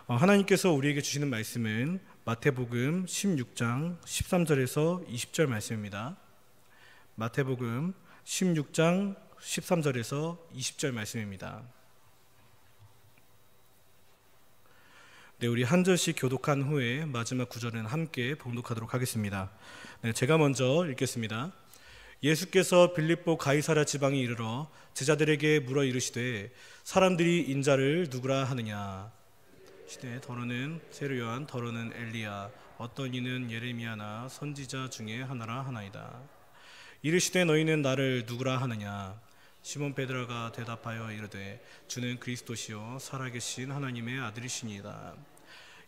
하나님께서 우리에게 주시는 말씀은 마태복음 16장 13절에서 20절 말씀입니다. 마태복음 16장 13절에서 20절 말씀입니다. 네, 우리 한 절씩 교독한 후에 마지막 구절은 함께 봉독하도록 하겠습니다. 네, 제가 먼저 읽겠습니다. 예수께서 빌립보 가이사랴 지방에 이르러 제자들에게 물어 이르시되 사람들이 인자를 누구라 하느냐. 시대 더러는 세르요한, 더러는 엘리야, 어떤 이는 예레미야나 선지자 중에 하나라 하나이다. 이르시되 너희는 나를 누구라 하느냐. 시몬 베드로가 대답하여 이르되 주는 그리스도시요 살아계신 하나님의 아들이시니이다.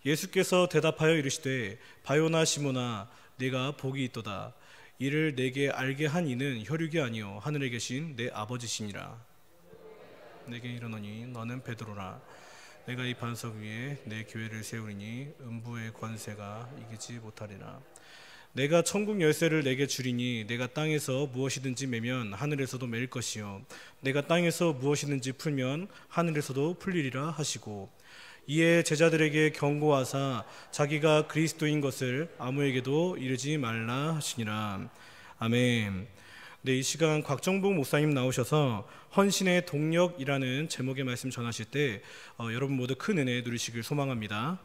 예수께서 대답하여 이르시되 바요나 시몬아, 네가 복이 있도다. 이를 내게 알게 한 이는 혈육이 아니요 하늘에 계신 내 아버지시니라. 내게 이르노니 너는 베드로라. 내가 이 반석 위에 내 교회를 세우리니 음부의 권세가 이기지 못하리라. 내가 천국 열쇠를 내게 주리니 내가 땅에서 무엇이든지 매면 하늘에서도 매일 것이요 내가 땅에서 무엇이든지 풀면 하늘에서도 풀리리라 하시고, 이에 제자들에게 경고하사 자기가 그리스도인 것을 아무에게도 이르지 말라 하시니라. 아멘. 네, 이 시간 곽정복 목사님 나오셔서 헌신의 동력이라는 제목의 말씀 전하실 때 여러분 모두 큰 은혜 누리시길 소망합니다.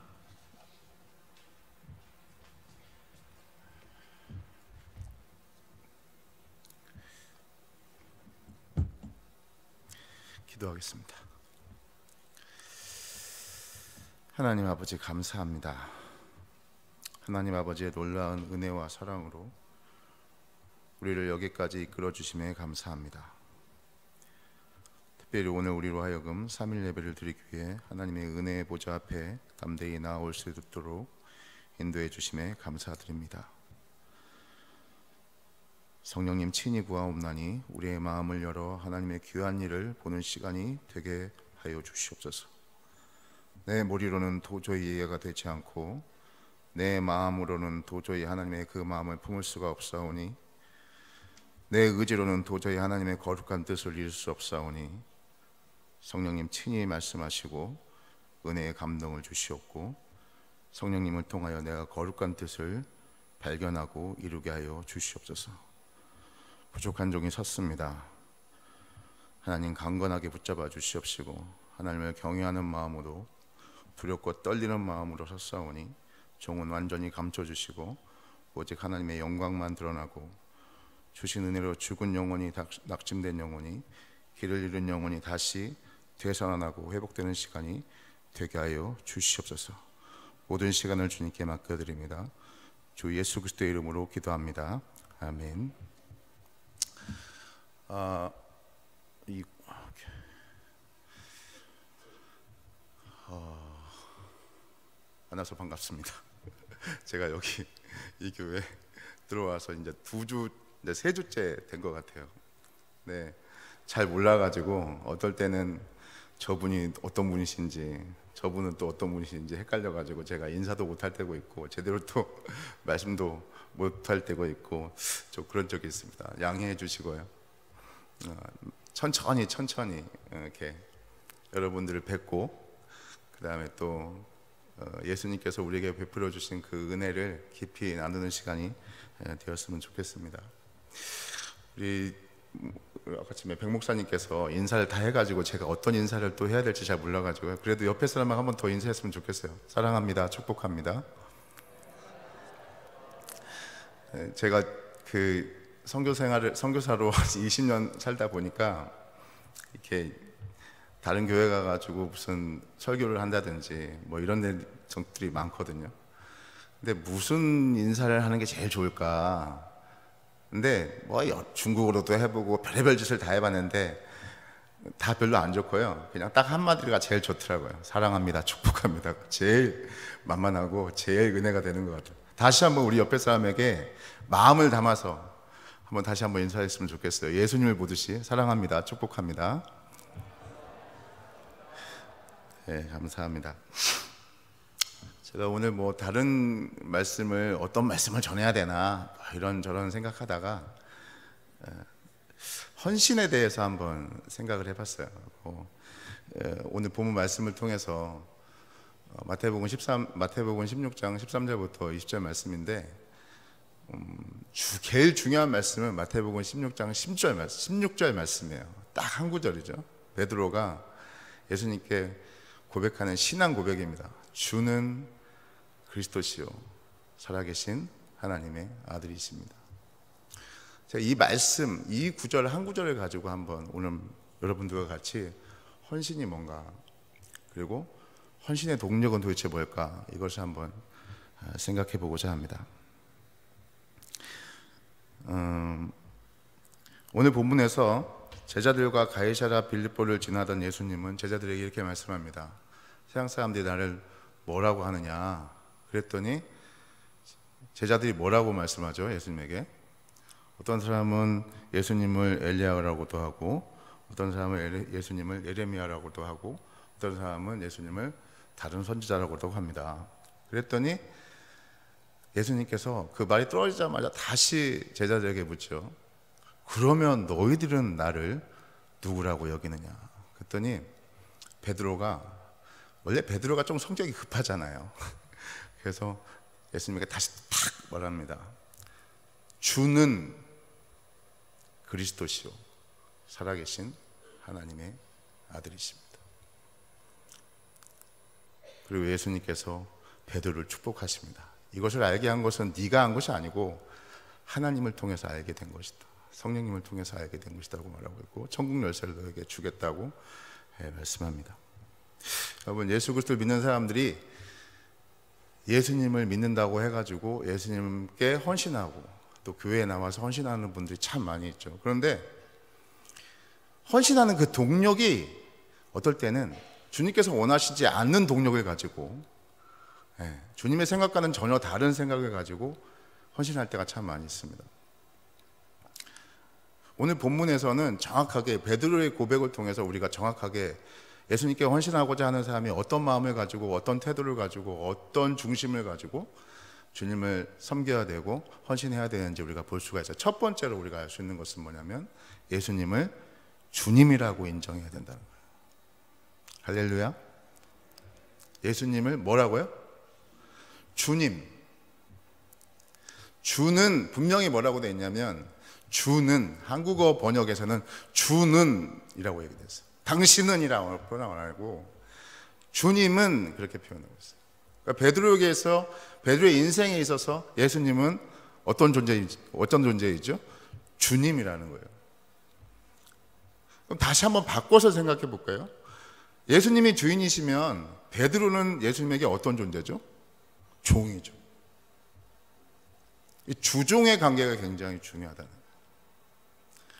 기도하겠습니다. 하나님 아버지 감사합니다. 하나님 아버지의 놀라운 은혜와 사랑으로 우리를 여기까지 이끌어 주심에 감사합니다. 특별히 오늘 우리로 하여금 3일 예배를 드리기 위해 하나님의 은혜의 보좌 앞에 담대히 나아올 수 있도록 인도해 주심에 감사드립니다. 성령님 친히 구하옵나니 우리의 마음을 열어 하나님의 귀한 일을 보는 시간이 되게 하여 주시옵소서. 내 머리로는 도저히 이해가 되지 않고 내 마음으로는 도저히 하나님의 그 마음을 품을 수가 없사오니, 내 의지로는 도저히 하나님의 거룩한 뜻을 이룰 수 없사오니 성령님 친히 말씀하시고 은혜의 감동을 주시옵고, 성령님을 통하여 내가 거룩한 뜻을 발견하고 이루게 하여 주시옵소서. 부족한 종이 섰습니다. 하나님 강건하게 붙잡아 주시옵시고 하나님을 경외하는 마음으로 두렵고 떨리는 마음으로 섰사오니 종은 완전히 감춰주시고 오직 하나님의 영광만 드러나고 주신 은혜로 죽은 영혼이 낙심된 영혼이 길을 잃은 영혼이 다시 되살아나고 회복되는 시간이 되게 하여 주시옵소서. 모든 시간을 주님께 맡겨드립니다. 주 예수 그리스도의 이름으로 기도합니다. 아멘. 만나서 반갑습니다. 제가 여기 이 교회 들어와서 이제 세 주째 된 것 같아요. 네, 잘 몰라가지고 어떨 때는 저분이 어떤 분이신지 저분은 또 어떤 분이신지 헷갈려가지고 제가 인사도 못할 때고 있고 제대로 또 말씀도 못할 때고 있고 좀 그런 적이 있습니다. 양해해 주시고요. 천천히 이렇게 여러분들을 뵙고 그 다음에 또 예수님께서 우리에게 베풀어 주신 그 은혜를 깊이 나누는 시간이 되었으면 좋겠습니다. 우리 아침에 백 목사님께서 인사를 다 해가지고 제가 어떤 인사를 또 해야 될지 잘 몰라가지고요. 그래도 옆에 사람만 한 번 더 인사했으면 좋겠어요. 사랑합니다. 축복합니다. 제가 그 선교사로 20년 살다 보니까 이렇게 다른 교회 가가지고 무슨 설교를 한다든지 뭐 이런 데들이 많거든요. 근데 무슨 인사를 하는 게 제일 좋을까? 근데 뭐 중국어로도 해보고 별의별 짓을 다 해봤는데 다 별로 안 좋고요. 그냥 딱 한마디가 제일 좋더라고요. 사랑합니다. 축복합니다. 제일 만만하고 제일 은혜가 되는 것 같아요. 다시 한번 우리 옆에 사람에게 마음을 담아서 한번 다시 한번 인사했으면 좋겠어요. 예수님을 보듯이 사랑합니다. 축복합니다. 네, 감사합니다. 제가 오늘 뭐 다른 말씀을 어떤 말씀을 전해야 되나 이런저런 생각하다가 헌신에 대해서 한번 생각을 해봤어요. 오늘 본문 말씀을 통해서 마태복음 16장 13절부터 20절 말씀인데 제일 중요한 말씀은 마태복음 16장 16절 말씀이에요. 딱 한 구절이죠. 베드로가 예수님께 고백하는 신앙 고백입니다. 주는 그리스도시요 살아계신 하나님의 아들이십니다. 제가 이 말씀, 이 구절 한 구절을 가지고 한번 오늘 여러분들과 같이 헌신이 뭔가, 그리고 헌신의 동력은 도대체 뭘까, 이것을 한번 생각해 보고자 합니다. 오늘 본문에서 제자들과 가이사랴 빌립보를 지나던 예수님은 제자들에게 이렇게 말씀합니다. 세상 사람들이 나를 뭐라고 하느냐 그랬더니 제자들이 뭐라고 말씀하죠? 예수님에게 어떤 사람은 예수님을 엘리야라고도 하고, 어떤 사람은 예수님을 예레미야라고도 하고, 어떤 사람은 예수님을 다른 선지자라고도 합니다. 그랬더니 예수님께서 그 말이 떨어지자마자 다시 제자들에게 묻죠. 그러면 너희들은 나를 누구라고 여기느냐? 그랬더니 원래 베드로가 좀 성격이 급하잖아요. 그래서 예수님께 다시 탁 말합니다. 주는 그리스도시요 살아계신 하나님의 아들이십니다. 그리고 예수님께서 베드로를 축복하십니다. 이것을 알게 한 것은 네가 한 것이 아니고 하나님을 통해서 알게 된 것이다. 성령님을 통해서 알게 된 것이라고 말하고 있고, 천국 열쇠를 너에게 주겠다고 말씀합니다. 여러분, 예수 그리스도를 믿는 사람들이 예수님을 믿는다고 해가지고 예수님께 헌신하고 또 교회에 나와서 헌신하는 분들이 참 많이 있죠. 그런데 헌신하는 그 동력이 어떨 때는 주님께서 원하시지 않는 동력을 가지고, 주님의 생각과는 전혀 다른 생각을 가지고 헌신할 때가 참 많이 있습니다. 오늘 본문에서는 정확하게 베드로의 고백을 통해서 우리가 정확하게 예수님께 헌신하고자 하는 사람이 어떤 마음을 가지고, 어떤 태도를 가지고, 어떤 중심을 가지고 주님을 섬겨야 되고 헌신해야 되는지 우리가 볼 수가 있어요. 첫 번째로 우리가 알 수 있는 것은 뭐냐면 예수님을 주님이라고 인정해야 된다는 거예요. 할렐루야. 예수님을 뭐라고요? 주님. 주는 분명히 뭐라고 되어 있냐면, 주는 한국어 번역에서는 주는 이라고 얘기되어 있어요. 당신은 이라고 표현을 안 하고 주님은 그렇게 표현하고 있어요. 그러니까 베드로의 인생에 있어서 예수님은 어떤 존재이죠? 주님이라는 거예요. 그럼 다시 한번 바꿔서 생각해 볼까요? 예수님이 주인이시면 베드로는 예수님에게 어떤 존재죠? 종이죠. 이 주종의 관계가 굉장히 중요하다는 거예요.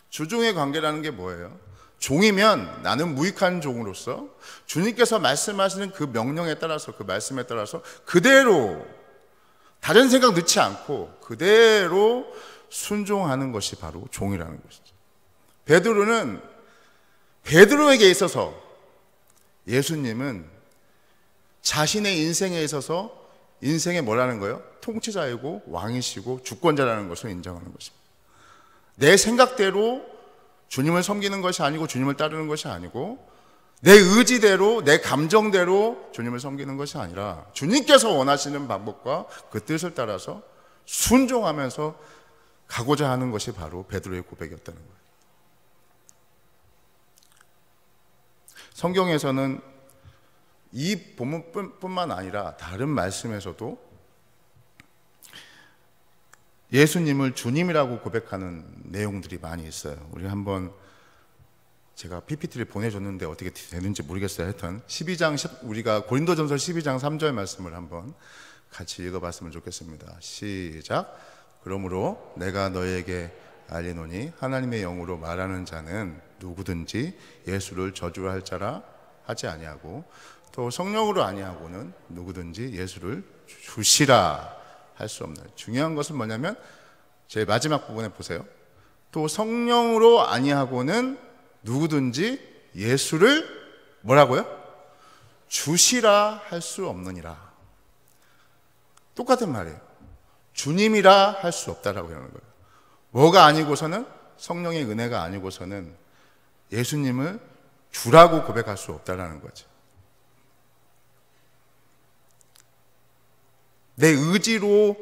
주종의 관계라는 게 뭐예요? 종이면 나는 무익한 종으로서 주님께서 말씀하시는 그 명령에 따라서, 그 말씀에 따라서 그대로 다른 생각 넣지 않고 그대로 순종하는 것이 바로 종이라는 것이죠. 베드로에게 있어서 예수님은 자신의 인생에 있어서 인생의 뭐라는 거예요? 통치자이고 왕이시고 주권자라는 것을 인정하는 것입니다. 내 생각대로 주님을 섬기는 것이 아니고 주님을 따르는 것이 아니고 내 의지대로, 내 감정대로 주님을 섬기는 것이 아니라 주님께서 원하시는 방법과 그 뜻을 따라서 순종하면서 가고자 하는 것이 바로 베드로의 고백이었다는 거예요. 성경에서는 이 본문뿐만 아니라 다른 말씀에서도 예수님을 주님이라고 고백하는 내용들이 많이 있어요. 우리 한번 제가 PPT를 보내줬는데 어떻게 되는지 모르겠어요. 하여튼 우리가 고린도전서 12장 3절 말씀을 한번 같이 읽어봤으면 좋겠습니다. 시작. 그러므로 내가 너에게 알리노니 하나님의 영으로 말하는 자는 누구든지 예수를 저주할 자라 하지 아니하고 또 성령으로 아니하고는 누구든지 예수를 주시라 할 수 없나요? 중요한 것은 뭐냐면 제 마지막 부분에 보세요. 또 성령으로 아니하고는 누구든지 예수를 뭐라고요? 주시라 할 수 없느니라. 똑같은 말이에요. 주님이라 할 수 없다라고 하는 거예요. 뭐가 아니고서는, 성령의 은혜가 아니고서는 예수님을 주라고 고백할 수 없다라는 거죠. 내 의지로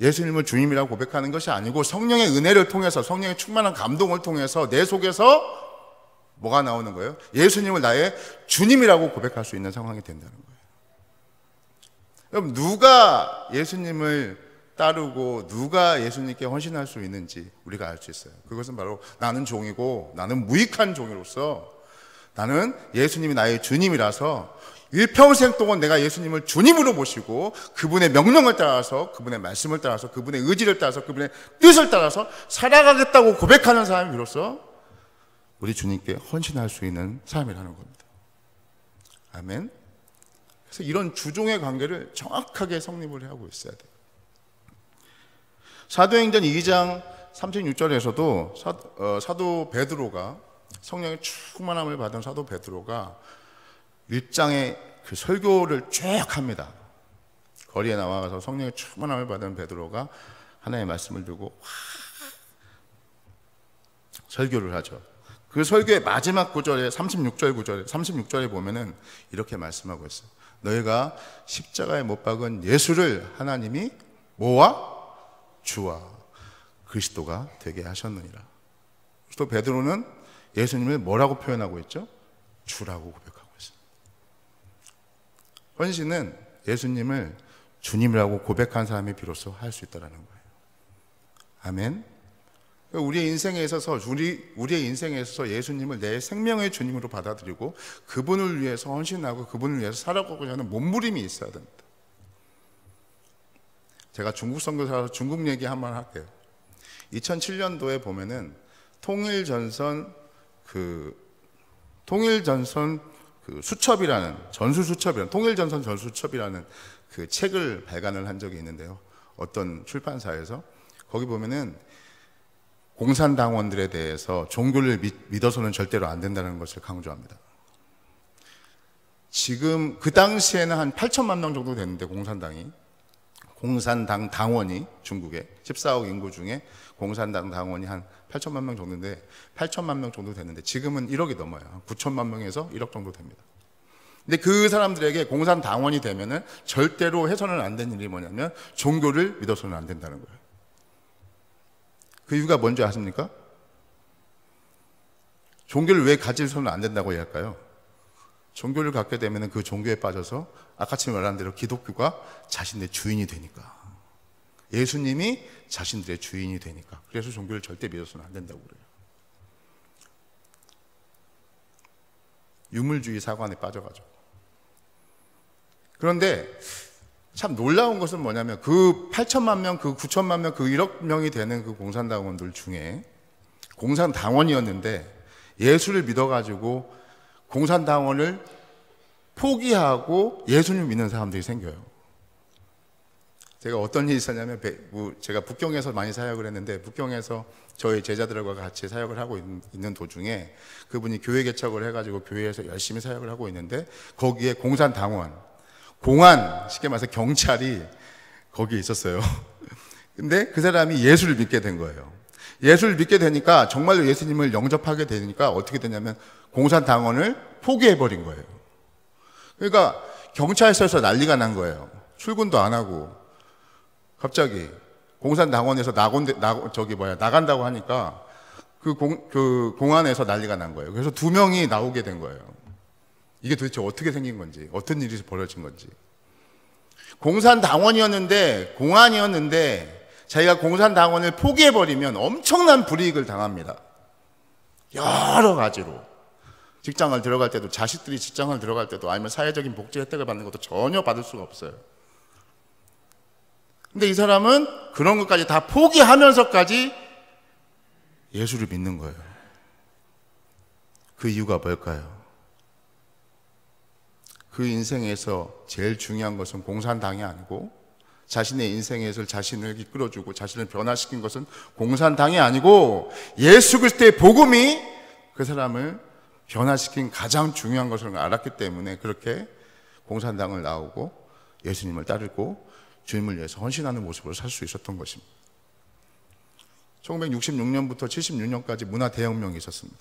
예수님을 주님이라고 고백하는 것이 아니고 성령의 은혜를 통해서, 성령의 충만한 감동을 통해서 내 속에서 뭐가 나오는 거예요? 예수님을 나의 주님이라고 고백할 수 있는 상황이 된다는 거예요. 여러분, 누가 예수님을 따르고 누가 예수님께 헌신할 수 있는지 우리가 알 수 있어요. 그것은 바로 나는 종이고 나는 무익한 종이로서 나는 예수님이 나의 주님이라서 일평생 동안 내가 예수님을 주님으로 모시고 그분의 명령을 따라서, 그분의 말씀을 따라서, 그분의 의지를 따라서, 그분의 뜻을 따라서 살아가겠다고 고백하는 사람이 비로소 우리 주님께 헌신할 수 있는 사람이라는 겁니다. 아멘. 그래서 이런 주종의 관계를 정확하게 성립을 하고 있어야 돼요. 사도행전 2장 36절에서도 사도 베드로가, 성령의 충만함을 받은 사도 베드로가 일장의 그 설교를 쭉 합니다. 거리에 나와서 성령의 충만함을 받은 베드로가 하나님의 말씀을 두고 설교를 하죠. 그 설교의 마지막 구절에 36절에 보면은 이렇게 말씀하고 있어요. 너희가 십자가에 못 박은 예수를 하나님이 뭐와? 주와 그리스도가 되게 하셨느니라. 또 베드로는 예수님을 뭐라고 표현하고 있죠? 주라고 고백하고 있어요. 헌신은 예수님을 주님이라고 고백한 사람이 비로소 할 수 있다는 거예요. 아멘. 우리의 인생에 있어서 우리의 인생에 있어서 예수님을 내 생명의 주님으로 받아들이고 그분을 위해서 헌신하고 그분을 위해서 살아가고자 하는 몸부림이 있어야 됩니다. 제가 중국 선교사라서 중국 얘기 한번 할게요. 2007년도에 보면은 통일전선 수첩이라는 통일전선 전수첩이라는 그 책을 발간을 한 적이 있는데요. 어떤 출판사에서 거기 보면은 공산당원들에 대해서 종교를 믿어서는 절대로 안 된다는 것을 강조합니다. 지금 그 당시에는 한 8천만 명 정도 됐는데 공산당 당원이 중국에 14억 인구 중에 공산당 당원이 한 8천만 명 정도인데 8천만 명 정도 됐는데 지금은 1억이 넘어요. 9천만 명에서 1억 정도 됩니다. 근데 그 사람들에게 공산당원이 되면은 절대로 해서는 안 되는 일이 뭐냐면 종교를 믿어서는 안 된다는 거예요. 그 이유가 뭔지 아십니까? 종교를 왜 가지서는 안 된다고 할까요? 종교를 갖게 되면 그 종교에 빠져서 아까처 말한 대로 기독교가 자신의 주인이 되니까, 예수님이 자신들의 주인이 되니까, 그래서 종교를 절대 믿어서는 안 된다고 그래요. 유물주의 사관에 빠져가지고. 그런데 참 놀라운 것은 뭐냐면 그 8천만 명, 그 9천만 명, 그 1억 명이 되는 그 공산당원들 중에 공산당원이었는데 예수를 믿어가지고 공산당원을 포기하고 예수님을 믿는 사람들이 생겨요. 제가 어떤 일이 있었냐면 제가 북경에서 많이 사역을 했는데 북경에서 저희 제자들과 같이 사역을 하고 있는 도중에 그분이 교회 개척을 해가지고 교회에서 열심히 사역을 하고 있는데 거기에 공산당원, 공안, 쉽게 말해서 경찰이 거기에 있었어요. 근데 그 사람이 예수를 믿게 된 거예요. 예수를 믿게 되니까 정말로 예수님을 영접하게 되니까 어떻게 되냐면 공산당원을 포기해버린 거예요. 그러니까 경찰서에서 난리가 난 거예요. 출근도 안 하고 갑자기 공산당원에서 나간다고 하니까 그 공안에서 난리가 난 거예요. 그래서 2명이 나오게 된 거예요. 이게 도대체 어떻게 생긴 건지, 어떤 일이 벌어진 건지. 공산당원이었는데, 공안이었는데 자기가 공산당원을 포기해버리면 엄청난 불이익을 당합니다. 여러 가지로. 직장을 들어갈 때도, 자식들이 직장을 들어갈 때도, 아니면 사회적인 복지 혜택을 받는 것도 전혀 받을 수가 없어요. 근데 이 사람은 그런 것까지 다 포기하면서까지 예수를 믿는 거예요. 그 이유가 뭘까요? 그 인생에서 제일 중요한 것은 공산당이 아니고, 자신의 인생에서 자신을 이끌어주고 자신을 변화시킨 것은 공산당이 아니고 예수 그리스도의 복음이 그 사람을 변화시킨 가장 중요한 것을 알았기 때문에 그렇게 공산당을 나오고 예수님을 따르고 주님을 위해서 헌신하는 모습으로 살 수 있었던 것입니다. 1966년부터 76년까지 문화대혁명이 있었습니다.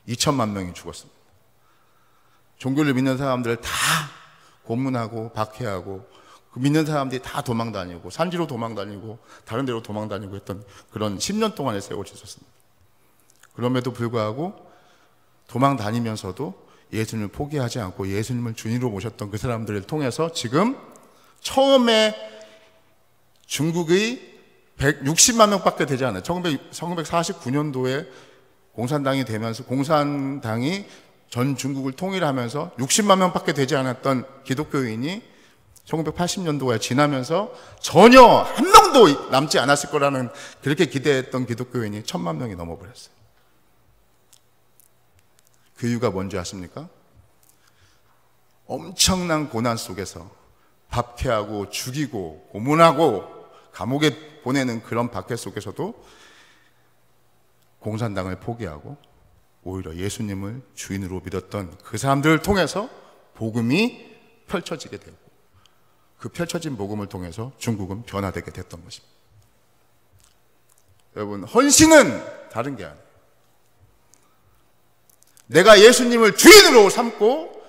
2천만 명이 죽었습니다. 종교를 믿는 사람들을 다 고문하고 박해하고 그 믿는 사람들이 다 도망 다니고 산지로 도망 다니고 다른 데로 도망 다니고 했던 그런 10년 동안의 세월이 있었습니다. 그럼에도 불구하고 도망 다니면서도 예수님을 포기하지 않고 예수님을 주인으로 모셨던 그 사람들을 통해서 지금 처음에 중국의 160만 명밖에 되지 않아요. 1949년도에 공산당이 되면서 공산당이 전 중국을 통일하면서 60만 명밖에 되지 않았던 기독교인이 1980년도가 지나면서 전혀 한 명도 남지 않았을 거라는 그렇게 기대했던 기독교인이 1000만 명이 넘어버렸어요. 그 이유가 뭔지 아십니까? 엄청난 고난 속에서 박해하고 죽이고 고문하고 감옥에 보내는 그런 박해 속에서도 공산당을 포기하고 오히려 예수님을 주인으로 믿었던 그 사람들을 통해서 복음이 펼쳐지게 되고 그 펼쳐진 복음을 통해서 중국은 변화되게 됐던 것입니다. 여러분, 헌신은 다른 게 아니에요. 내가 예수님을 주인으로 삼고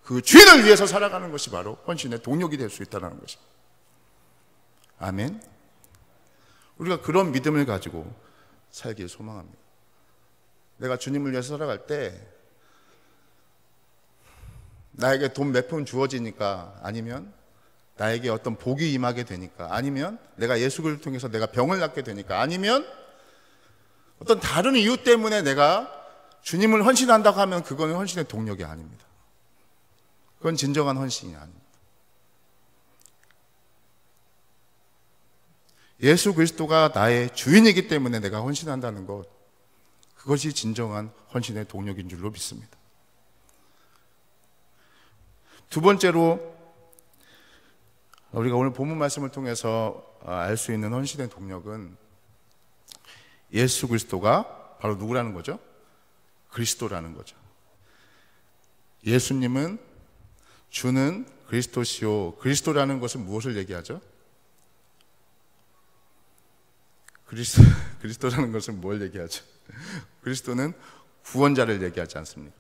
그 주인을 위해서 살아가는 것이 바로 헌신의 동력이 될 수 있다는 것입니다. 아멘. 우리가 그런 믿음을 가지고 살길 소망합니다. 내가 주님을 위해서 살아갈 때 나에게 돈 몇 푼 주어지니까, 아니면 나에게 어떤 복이 임하게 되니까, 아니면 내가 예수 그리스도를 통해서 내가 병을 낫게 되니까, 아니면 어떤 다른 이유 때문에 내가 주님을 헌신한다고 하면 그건 헌신의 동력이 아닙니다. 그건 진정한 헌신이 아닙니다. 예수 그리스도가 나의 주인이기 때문에 내가 헌신한다는 것, 그것이 진정한 헌신의 동력인 줄로 믿습니다. 두 번째로 우리가 오늘 본문 말씀을 통해서 알 수 있는 헌신의 동력은 예수 그리스도가 바로 누구라는 거죠? 그리스도라는 거죠. 예수님은 주는 그리스도시요. 그리스도라는 것은 무엇을 얘기하죠? 그리스도라는 것은 뭘 얘기하죠? 그리스도는 구원자를 얘기하지 않습니까?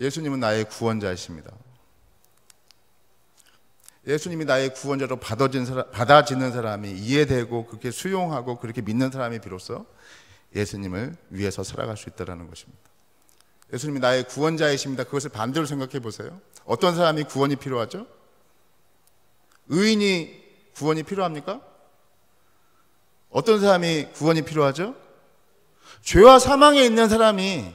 예수님은 나의 구원자이십니다. 예수님이 나의 구원자로 받아지는 사람이 이해되고 그렇게 수용하고 그렇게 믿는 사람이 비로소 예수님을 위해서 살아갈 수 있다는 것입니다. 예수님이 나의 구원자이십니다. 그것을 반대로 생각해 보세요. 어떤 사람이 구원이 필요하죠? 의인이 구원이 필요합니까? 어떤 사람이 구원이 필요하죠? 죄와 사망에 있는 사람이,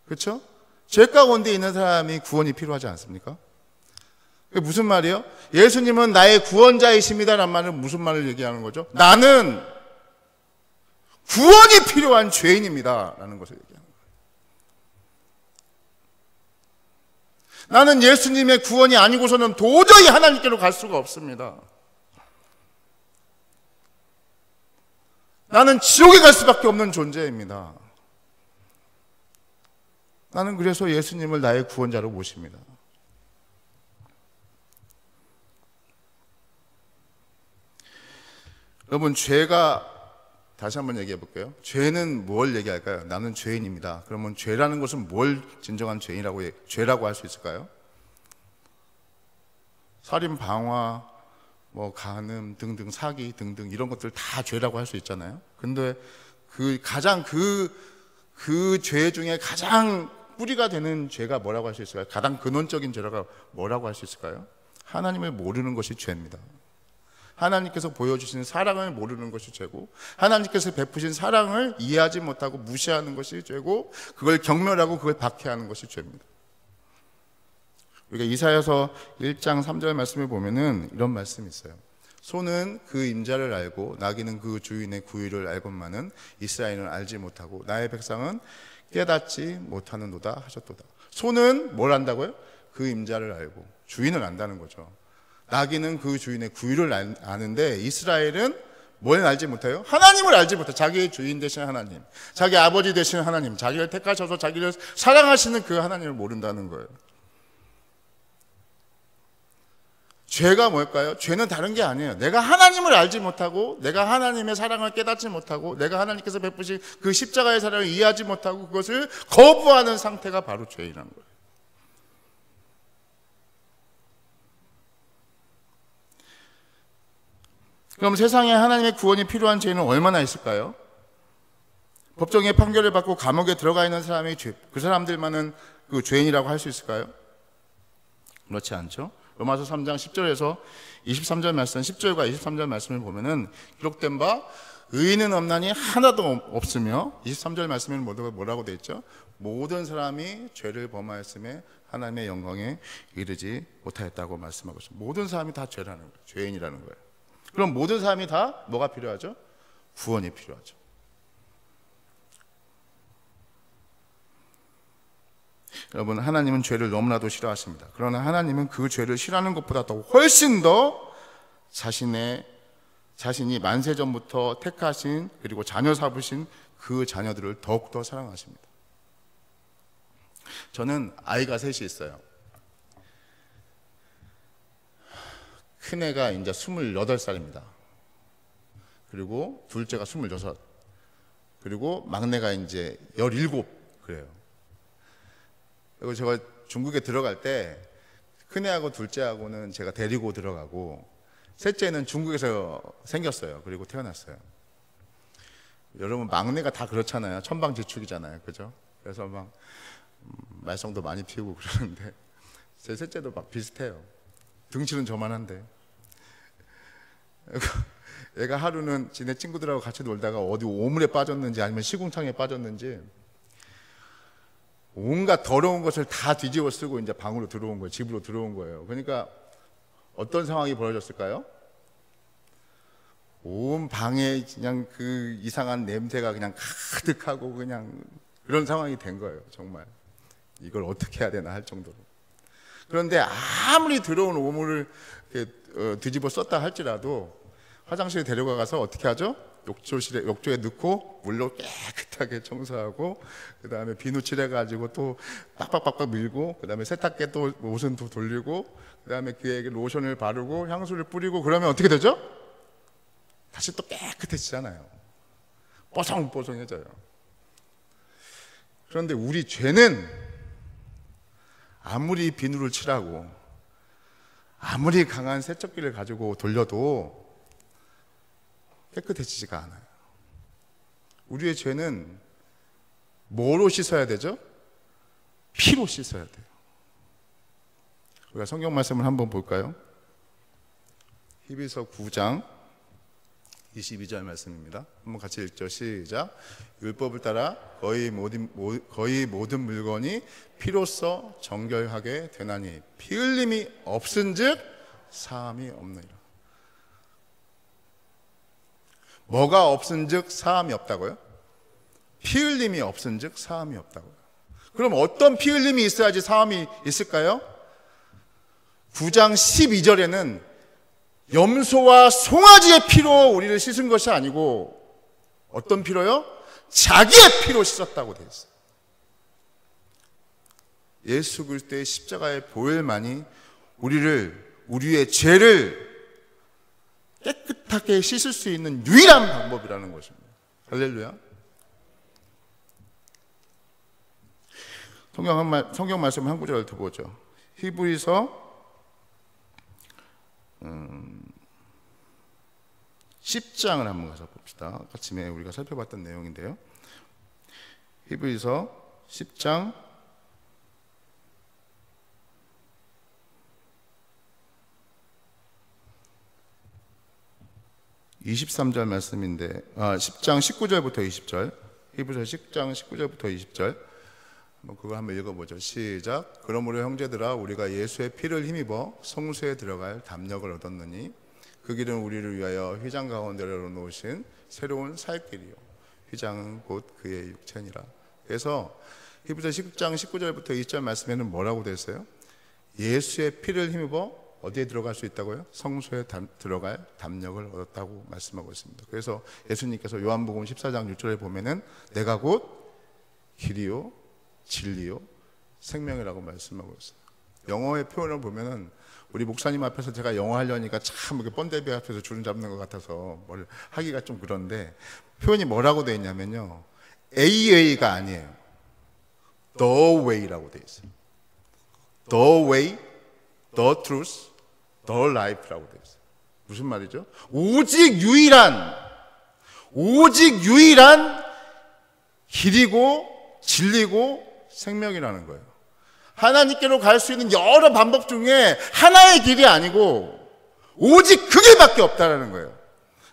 그렇죠? 죄 가운데 있는 사람이 구원이 필요하지 않습니까? 그게 무슨 말이에요? 예수님은 나의 구원자이십니다라는 말은 무슨 말을 얘기하는 거죠? 나는 구원이 필요한 죄인입니다 라는 것을 얘기하는 거예요. 나는 예수님의 구원이 아니고서는 도저히 하나님께로 갈 수가 없습니다. 나는 지옥에 갈 수밖에 없는 존재입니다. 나는 그래서 예수님을 나의 구원자로 모십니다. 여러분, 죄가, 다시 한번 얘기해 볼게요. 죄는 뭘 얘기할까요? 나는 죄인입니다. 그러면 죄라는 것은 뭘 진정한 죄라고 할 수 있을까요? 살인, 방화, 간음 등등, 사기 등등 이런 것들 다 죄라고 할 수 있잖아요. 근데 그 죄 중에 가장 뿌리가 되는 죄가 뭐라고 할 수 있을까요? 가장 근원적인 죄가 뭐라고 할 수 있을까요? 하나님을 모르는 것이 죄입니다. 하나님께서 보여주시는 사랑을 모르는 것이 죄고, 하나님께서 베푸신 사랑을 이해하지 못하고 무시하는 것이 죄고, 그걸 경멸하고 그걸 박해하는 것이 죄입니다. 우리가 이사야서 1장 3절 말씀을 보면은 이런 말씀이 있어요. 소는 그 임자를 알고 나귀는 그 주인의 구유를 알건만은 이스라엘은 알지 못하고 나의 백성은 깨닫지 못하는도다 하셨도다. 소는 뭘 안다고요? 그 임자를 알고 주인을 안다는 거죠. 나귀는 그 주인의 구유를 아는데 이스라엘은 뭘 알지 못해요? 하나님을 알지 못해요. 자기의 주인 되신 하나님, 자기 아버지 되신 하나님, 자기를 택하셔서 자기를 사랑하시는 그 하나님을 모른다는 거예요. 죄가 뭘까요? 죄는 다른 게 아니에요. 내가 하나님을 알지 못하고, 내가 하나님의 사랑을 깨닫지 못하고, 내가 하나님께서 베푸신 그 십자가의 사랑을 이해하지 못하고 그것을 거부하는 상태가 바로 죄이라는 거예요. 그럼 세상에 하나님의 구원이 필요한 죄인은 얼마나 있을까요? 법정에 판결을 받고 감옥에 들어가 있는 사람이 그 사람들만은 그 죄인이라고 할 수 있을까요? 그렇지 않죠. 로마서 3장 10절에서 23절 말씀, 10절과 23절 말씀을 보면은 기록된 바 의인은 없나니 하나도 없으며, 23절 말씀에는 뭐라고 되어 있죠? 모든 사람이 죄를 범하였음에 하나님의 영광에 이르지 못하였다고 말씀하고 있습니다. 모든 사람이 다 죄라는 거예요. 죄인이라는 거예요. 그럼 모든 사람이 다 뭐가 필요하죠? 구원이 필요하죠. 여러분, 하나님은 죄를 너무나도 싫어하십니다. 그러나 하나님은 그 죄를 싫어하는 것보다 더 훨씬 더 자신이 만세전부터 택하신, 그리고 자녀 삼으신 그 자녀들을 더욱더 사랑하십니다. 저는 아이가 셋이 있어요. 큰애가 이제 28살입니다. 그리고 둘째가 26, 그리고 막내가 이제 17, 그래요. 그리고 제가 중국에 들어갈 때 큰애하고 둘째하고는 제가 데리고 들어가고, 셋째는 중국에서 생겼어요. 그리고 태어났어요. 여러분, 막내가 다 그렇잖아요. 천방지축이잖아요. 그죠? 그래서 막 말썽도 많이 피우고 그러는데, 제 셋째도 막 비슷해요. 등치는 저만한데. 얘가 하루는 지네 친구들하고 같이 놀다가 어디 오물에 빠졌는지 아니면 시궁창에 빠졌는지 온갖 더러운 것을 다 뒤집어 쓰고 이제 방으로 들어온 거예요. 집으로 들어온 거예요. 그러니까 어떤 상황이 벌어졌을까요? 온 방에 그냥 그 이상한 냄새가 그냥 가득하고 그냥 그런 상황이 된 거예요. 정말 이걸 어떻게 해야 되나 할 정도로. 그런데 아무리 들어온 오물을 뒤집어 썼다 할지라도 화장실에 데려가서 어떻게 하죠? 욕조에 넣고 물로 깨끗하게 청소하고, 그 다음에 비누칠 해가지고 또 빡빡빡빡 밀고, 그 다음에 세탁기에 또 옷은 또 돌리고, 그 다음에 그에게 로션을 바르고 향수를 뿌리고, 그러면 어떻게 되죠? 다시 또 깨끗해지잖아요. 뽀송뽀송해져요. 그런데 우리 죄는 아무리 비누를 칠하고 아무리 강한 세척기를 가지고 돌려도 깨끗해지지가 않아요. 우리의 죄는 뭐로 씻어야 되죠? 피로 씻어야 돼요. 우리가 성경 말씀을 한번 볼까요? 히브리서 9장 22절 말씀입니다. 한번 같이 읽죠. 시작. 율법을 따라 거의 모든 물건이 피로써 정결하게 되나니 피 흘림이 없은즉 사함이 없느니라. 뭐가 없은즉 사함이 없다고요? 피 흘림이 없은즉 사함이 없다고요. 그럼 어떤 피 흘림이 있어야지 사함이 있을까요? 9장 12절에는 염소와 송아지의 피로 우리를 씻은 것이 아니고 어떤 피로요? 자기의 피로 씻었다고 되어 있어요. 예수 그리스도의 십자가의 보혈만이 우리의 죄를 깨끗하게 씻을 수 있는 유일한 방법이라는 것입니다. 할렐루야. 성경 말씀 한 구절 더 보죠. 히브리서 10장을 한번 가서 봅시다. 아침에 우리가 살펴봤던 내용인데요. 히브리서 10장 23절 말씀인데, 10장 19절부터 20절, 히브리서 10장 19절부터 20절, 그거 한번 읽어보죠. 시작. 그러므로 형제들아, 우리가 예수의 피를 힘입어 성소에 들어갈 담력을 얻었느니 그 길은 우리를 위하여 휘장 가운데로 놓으신 새로운 살 길이요, 휘장은 곧 그의 육체니라. 그래서 히브리서 10장 19절부터 20절 말씀에는 뭐라고 되어 있어요? 예수의 피를 힘입어 어디에 들어갈 수 있다고요? 성소에 들어갈 담력을 얻었다고 말씀하고 있습니다. 그래서 예수님께서 요한복음 14장 6절에 보면은 내가 곧 길이요 진리요 생명이라고 말씀하고 있어요. 영어의 표현을 보면은 우리 목사님 앞에서 제가 영어 하려니까 참 이렇게 번데비 앞에서 주름 잡는 것 같아서 뭘 하기가 좀 그런데, 표현이 뭐라고 되어 있냐면요, AA가 아니에요. The way라고 되어 있어요. The way, the truth, the life라고 되어 있어요. 무슨 말이죠? 오직 유일한 길이고 진리고 생명이라는 거예요. 하나님께로 갈 수 있는 여러 방법 중에 하나의 길이 아니고 오직 그 길밖에 없다라는 거예요.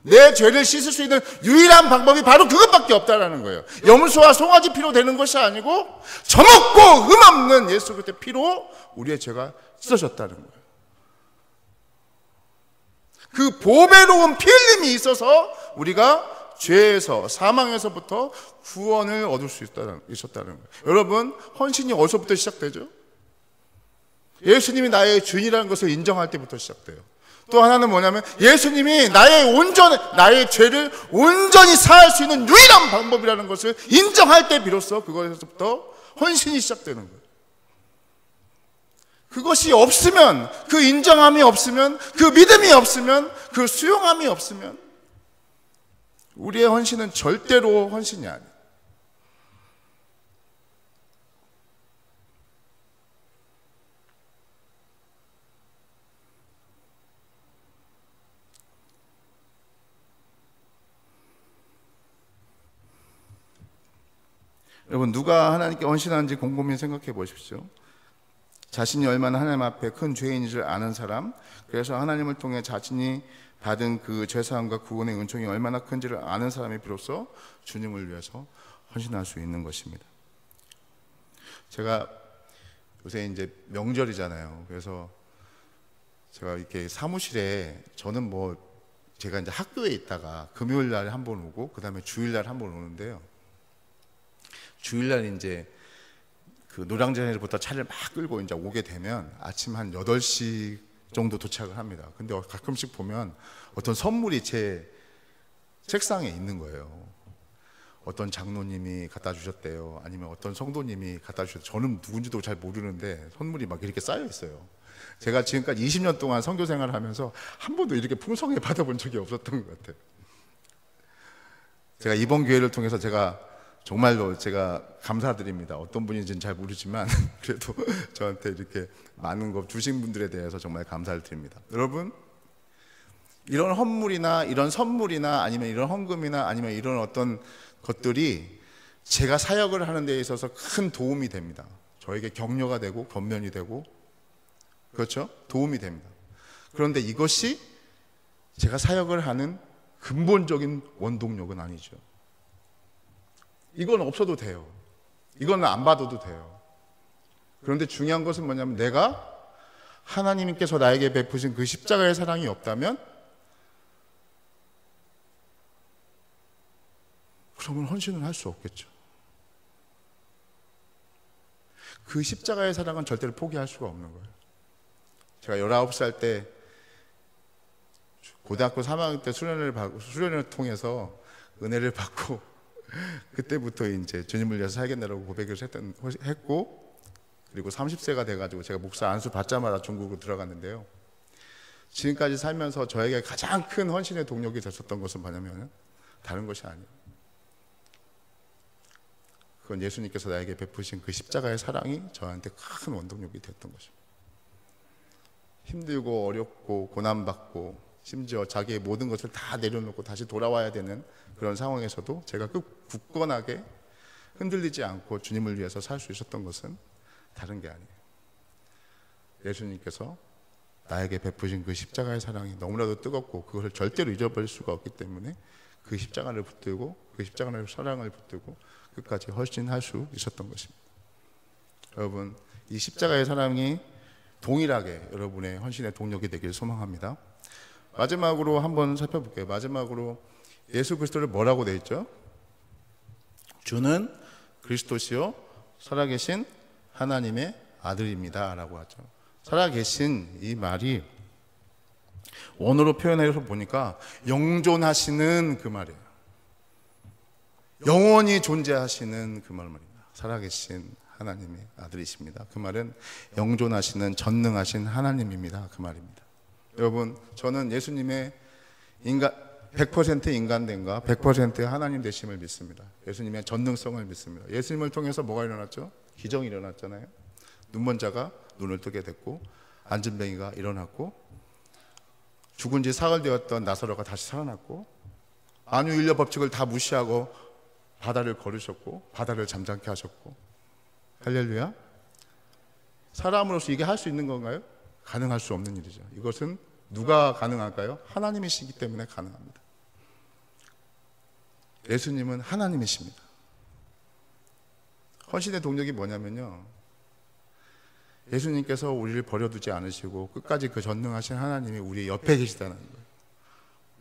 내 죄를 씻을 수 있는 유일한 방법이 바로 그것밖에 없다라는 거예요. 염소와 송아지 피로 되는 것이 아니고 저먹고 흠없는 예수 그리스도의 피로 우리의 죄가 씻어졌다는 거예요. 그 보배로운 피 흘림이 있어서 우리가 죄에서 사망에서부터 구원을 얻을 수 있었다는 거예요. 여러분, 헌신이 어디서부터 시작되죠? 예수님이 나의 주인이라는 것을 인정할 때부터 시작돼요. 또 하나는 뭐냐면 예수님이 나의 죄를 온전히 사할 수 있는 유일한 방법이라는 것을 인정할 때 비로소 그것에서부터 헌신이 시작되는 거예요. 그것이 없으면, 그 인정함이 없으면, 그 믿음이 없으면, 그 수용함이 없으면 우리의 헌신은 절대로 헌신이 아니에요. 여러분, 누가 하나님께 헌신하는지 곰곰이 생각해 보십시오. 자신이 얼마나 하나님 앞에 큰 죄인인 줄 아는 사람, 그래서 하나님을 통해 자신이 받은 그 죄사함과 구원의 은총이 얼마나 큰지를 아는 사람이 비로소 주님을 위해서 헌신할 수 있는 것입니다. 제가 요새 이제 명절이잖아요. 그래서 제가 이렇게 사무실에 저는 제가 이제 학교에 있다가 금요일 날에 한 번 오고 그 다음에 주일 날에 한 번 오는데요. 주일날 이제 그 노량진에서부터 차를 막 끌고 이제 오게 되면 아침 한 8시 정도 도착을 합니다. 근데 가끔씩 보면 어떤 선물이 제 책상에 있는 거예요. 어떤 장로님이 갖다 주셨대요. 아니면 어떤 성도님이 갖다 주셨대요. 저는 누군지도 잘 모르는데 선물이 막 이렇게 쌓여 있어요. 제가 지금까지 20년 동안 선교 생활을 하면서 한 번도 이렇게 풍성하게 받아본 적이 없었던 것 같아요. 제가 이번 기회를 통해서 정말로 제가 감사드립니다. 어떤 분인지는 잘 모르지만 그래도 저한테 이렇게 많은 거 주신 분들에 대해서 정말 감사를 드립니다. 여러분, 이런 헌물이나 이런 선물이나 아니면 이런 헌금이나 아니면 이런 어떤 것들이 제가 사역을 하는 데 있어서 큰 도움이 됩니다. 저에게 격려가 되고 권면이 되고, 그렇죠? 도움이 됩니다. 그런데 이것이 제가 사역을 하는 근본적인 원동력은 아니죠. 이건 없어도 돼요. 이건 안 받아도 돼요. 그런데 중요한 것은 뭐냐면 내가 하나님께서 나에게 베푸신 그 십자가의 사랑이 없다면 그러면 헌신을 할 수 없겠죠. 그 십자가의 사랑은 절대로 포기할 수가 없는 거예요. 제가 19살 때 고등학교 3학년 때 수련을 통해서 은혜를 받고 그때부터 이제 주님을 위해서 살겠다라고 고백을 했고, 그리고 30세가 돼가지고 제가 목사 안수 받자마자 중국으로 들어갔는데요. 지금까지 살면서 저에게 가장 큰 헌신의 동력이 됐었던 것은 뭐냐면 다른 것이 아니에요. 그건 예수님께서 나에게 베푸신 그 십자가의 사랑이 저한테 큰 원동력이 됐던 것입니다. 힘들고 어렵고 고난받고 심지어 자기의 모든 것을 다 내려놓고 다시 돌아와야 되는 그런 상황에서도 제가 굳건하게 흔들리지 않고 주님을 위해서 살 수 있었던 것은 다른 게 아니에요. 예수님께서 나에게 베푸신 그 십자가의 사랑이 너무나도 뜨겁고 그것을 절대로 잊어버릴 수가 없기 때문에 그 십자가를 붙들고 그 십자가의 사랑을 붙들고 끝까지 헌신할 수 있었던 것입니다. 여러분, 이 십자가의 사랑이 동일하게 여러분의 헌신의 동력이 되길 소망합니다. 마지막으로 한번 살펴볼게요. 마지막으로 예수 그리스도를 뭐라고 되어 있죠? 주는 그리스도시요 살아계신 하나님의 아들입니다 라고 하죠. 살아계신 이 말이 원어로 표현해서 보니까 영존하시는 그 말이에요. 영원히 존재하시는 그 말입니다. 살아계신 하나님의 아들이십니다. 그 말은 영존하시는 전능하신 하나님입니다. 그 말입니다. 여러분, 저는 예수님의 100% 인간됨과 100% 하나님 되심을 믿습니다. 예수님의 전능성을 믿습니다. 예수님을 통해서 뭐가 일어났죠? 기적이 일어났잖아요. 눈먼 자가 눈을 뜨게 됐고, 안진뱅이가 일어났고, 죽은 지 사흘 되었던 나사로가 다시 살아났고, 만유인력 법칙을 다 무시하고 바다를 걸으셨고 바다를 잠잠케 하셨고. 할렐루야. 사람으로서 이게 할 수 있는 건가요? 가능할 수 없는 일이죠. 이것은 누가 가능할까요? 하나님이시기 때문에 가능합니다. 예수님은 하나님이십니다. 헌신의 동력이 뭐냐면요, 예수님께서 우리를 버려두지 않으시고 끝까지 그 전능하신 하나님이 우리 옆에 계시다는 거예요.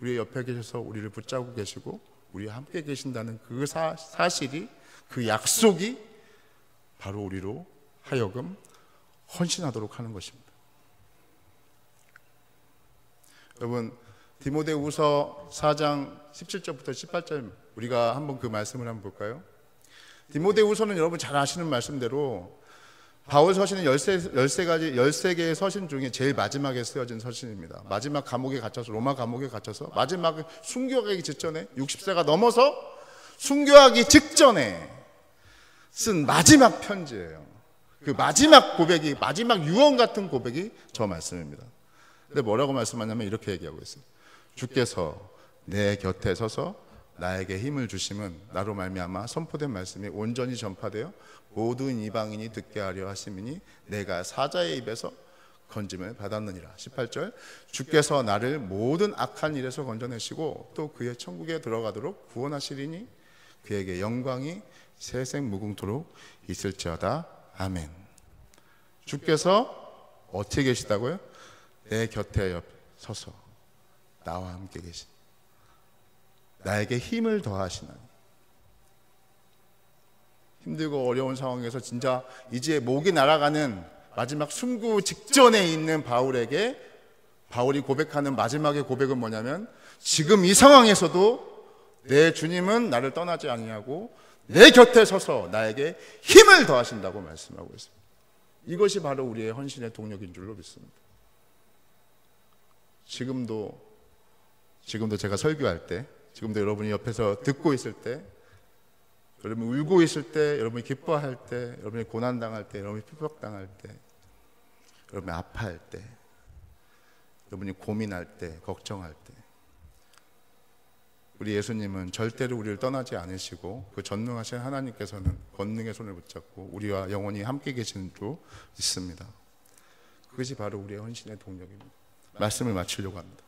우리 옆에 계셔서 우리를 붙잡고 계시고 우리와 함께 계신다는 그 사실이, 그 약속이 바로 우리로 하여금 헌신하도록 하는 것입니다. 여러분, 디모데후서 4장 17절부터 18절 우리가 한번 그 말씀을 한번 볼까요? 디모데후서는 여러분 잘 아시는 말씀대로 바울 서신은 13개의 서신 중에 제일 마지막에 쓰여진 서신입니다. 마지막 감옥에 갇혀서, 로마 감옥에 갇혀서 마지막에 순교하기 직전에, 60세가 넘어서 순교하기 직전에 쓴 마지막 편지예요. 그 마지막 고백이, 마지막 유언 같은 고백이 저 말씀입니다. 근데 뭐라고 말씀하냐면 이렇게 얘기하고 있어요. 주께서 내 곁에 서서 나에게 힘을 주심은 나로 말미암아 선포된 말씀이 온전히 전파되어 모든 이방인이 듣게 하려 하심이니 내가 사자의 입에서 건짐을 받았느니라. 18절, 주께서 나를 모든 악한 일에서 건져내시고 또 그의 천국에 들어가도록 구원하시리니 그에게 영광이 세생 무궁토록 있을지어다. 아멘. 주께서 어떻게 계시다고요? 내 곁에 서서 나와 함께 계신, 나에게 힘을 더하시나니. 힘들고 어려운 상황에서 진짜 이제 목이 날아가는 마지막 순교 직전에 있는 바울에게, 바울이 고백하는 마지막의 고백은 뭐냐면, 지금 이 상황에서도 내 주님은 나를 떠나지 아니하고 내 곁에 서서 나에게 힘을 더하신다고 말씀하고 있습니다. 이것이 바로 우리의 헌신의 동력인 줄로 믿습니다. 지금도 제가 설교할 때, 지금도 여러분이 옆에서 듣고 있을 때, 여러분이 울고 있을 때, 여러분이 기뻐할 때, 여러분이 고난당할 때, 여러분이 핍박당할 때, 여러분이 아파할 때, 여러분이 고민할 때, 걱정할 때, 우리 예수님은 절대로 우리를 떠나지 않으시고 그 전능하신 하나님께서는 권능의 손을 붙잡고 우리와 영원히 함께 계시는 줄 믿습니다. 그것이 바로 우리의 헌신의 동력입니다. 말씀을 마치려고 합니다.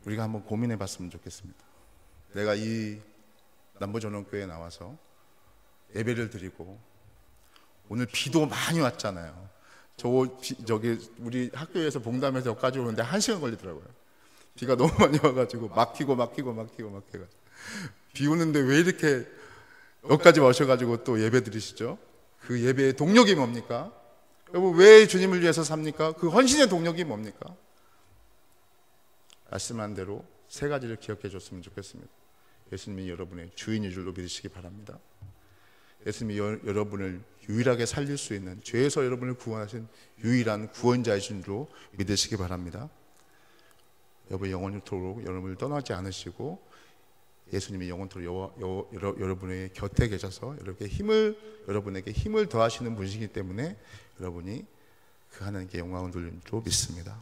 우리가 한번 고민해 봤으면 좋겠습니다. 내가 이 남부전원교회에 나와서 예배를 드리고, 오늘 비도 많이 왔잖아요. 저기 우리 학교에서 봉담에서 여기까지 오는데 1시간 걸리더라고요. 비가 너무 많이 와가지고 막히고 해가지고, 비 오는데 왜 이렇게 여기까지 오셔가지고 또 예배 드리시죠? 그 예배의 동력이 뭡니까? 여러분, 왜 주님을 위해서 삽니까? 그 헌신의 동력이 뭡니까? 말씀한 대로 3가지를 기억해 줬으면 좋겠습니다. 예수님이 여러분의 주인인 줄로 믿으시기 바랍니다. 예수님이 여러분을 유일하게 살릴 수 있는, 죄에서 여러분을 구원하신 유일한 구원자이신 줄로 믿으시기 바랍니다. 여러분의 영원토록 여러분을 떠나지 않으시고 예수님이 영원토록 여러분의 곁에 계셔서 여러분에게 힘을 더하시는 분이시기 때문에 여러분이 그 하나님께 영광을 돌리는 줄로 믿습니다.